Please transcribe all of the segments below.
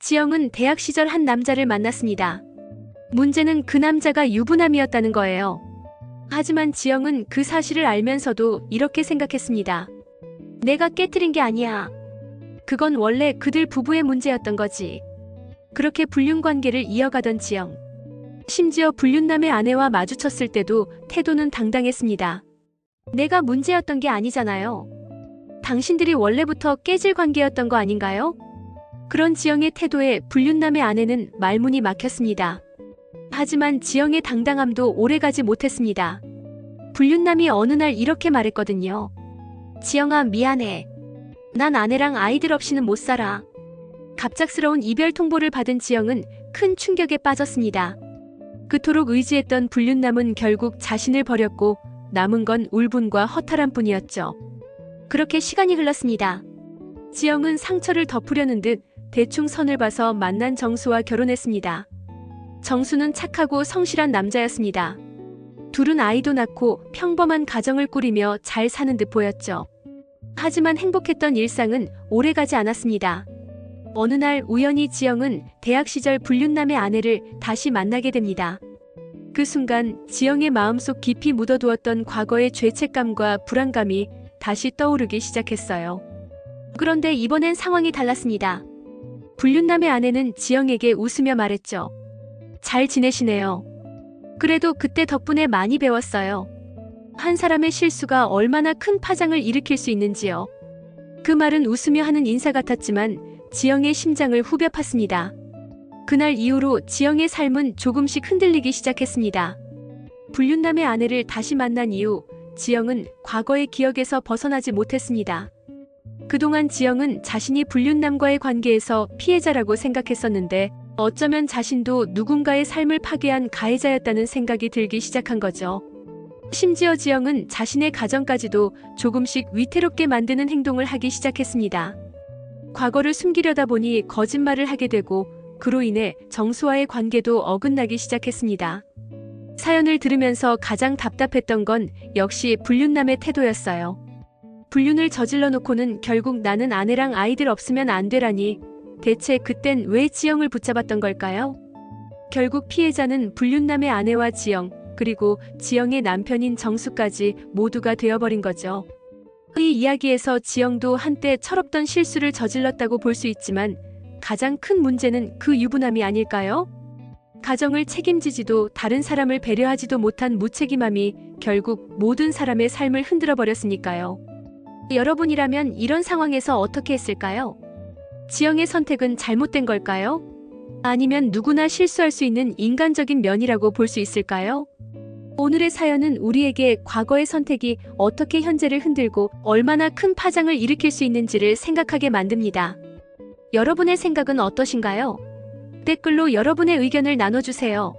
지영은 대학 시절 한 남자를 만났습니다. 문제는 그 남자가 유부남이었다는 거예요. 하지만 지영은 그 사실을 알면서도 이렇게 생각했습니다. 내가 깨트린 게 아니야. 그건 원래 그들 부부의 문제였던 거지. 그렇게 불륜 관계를 이어가던 지영. 심지어 불륜남의 아내와 마주쳤을 때도 태도는 당당했습니다. 내가 문제였던 게 아니잖아요. 당신들이 원래부터 깨질 관계였던 거 아닌가요? 그런 지영의 태도에 불륜남의 아내는 말문이 막혔습니다. 하지만 지영의 당당함도 오래가지 못했습니다. 불륜남이 어느 날 이렇게 말했거든요. 지영아, 미안해. 난 아내랑 아이들 없이는 못 살아. 갑작스러운 이별 통보를 받은 지영은 큰 충격에 빠졌습니다. 그토록 의지했던 불륜남은 결국 자신을 버렸고 남은 건 울분과 허탈함 뿐이었죠. 그렇게 시간이 흘렀습니다. 지영은 상처를 덮으려는 듯 대충 선을 봐서 만난 정수와 결혼했습니다. 정수는 착하고 성실한 남자였습니다. 둘은 아이도 낳고 평범한 가정을 꾸리며 잘 사는 듯 보였죠. 하지만 행복했던 일상은 오래가지 않았습니다. 어느 날 우연히 지영은 대학 시절 불륜남의 아내를 다시 만나게 됩니다. 그 순간 지영의 마음속 깊이 묻어두었던 과거의 죄책감과 불안감이 다시 떠오르기 시작했어요. 그런데 이번엔 상황이 달랐습니다. 불륜남의 아내는 지영에게 웃으며 말했죠. 잘 지내시네요. 그래도 그때 덕분에 많이 배웠어요. 한 사람의 실수가 얼마나 큰 파장을 일으킬 수 있는지요. 그 말은 웃으며 하는 인사 같았지만 지영의 심장을 후벼 팠습니다. 그날 이후로 지영의 삶은 조금씩 흔들리기 시작했습니다. 불륜남의 아내를 다시 만난 이후 지영은 과거의 기억에서 벗어나지 못했습니다. 그동안 지영은 자신이 불륜남과의 관계에서 피해자라고 생각했었는데 어쩌면 자신도 누군가의 삶을 파괴한 가해자였다는 생각이 들기 시작한 거죠. 심지어 지영은 자신의 가정까지도 조금씩 위태롭게 만드는 행동을 하기 시작했습니다. 과거를 숨기려다 보니 거짓말을 하게 되고 그로 인해 정수와의 관계도 어긋나기 시작했습니다. 사연을 들으면서 가장 답답했던 건 역시 불륜남의 태도였어요. 불륜을 저질러 놓고는 결국 나는 아내랑 아이들 없으면 안 되라니 대체 그땐 왜 지영을 붙잡았던 걸까요? 결국 피해자는 불륜남의 아내와 지영, 그리고 지영의 남편인 정수까지 모두가 되어버린 거죠. 이 이야기에서 지영도 한때 철없던 실수를 저질렀다고 볼 수 있지만 가장 큰 문제는 그 유부남이 아닐까요? 가정을 책임지지도 다른 사람을 배려하지도 못한 무책임함이 결국 모든 사람의 삶을 흔들어 버렸으니까요. 여러분이라면 이런 상황에서 어떻게 했을까요? 지영의 선택은 잘못된 걸까요? 아니면 누구나 실수할 수 있는 인간적인 면이라고 볼 수 있을까요? 오늘의 사연은 우리에게 과거의 선택이 어떻게 현재를 흔들고 얼마나 큰 파장을 일으킬 수 있는지를 생각하게 만듭니다. 여러분의 생각은 어떠신가요? 댓글로 여러분의 의견을 나눠주세요.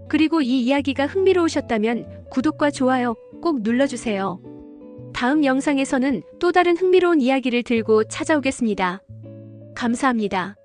그리고 이 이야기가 흥미로우셨다면 구독과 좋아요 꼭 눌러주세요. 다음 영상에서는 또 다른 흥미로운 이야기를 들고 찾아오겠습니다. 감사합니다.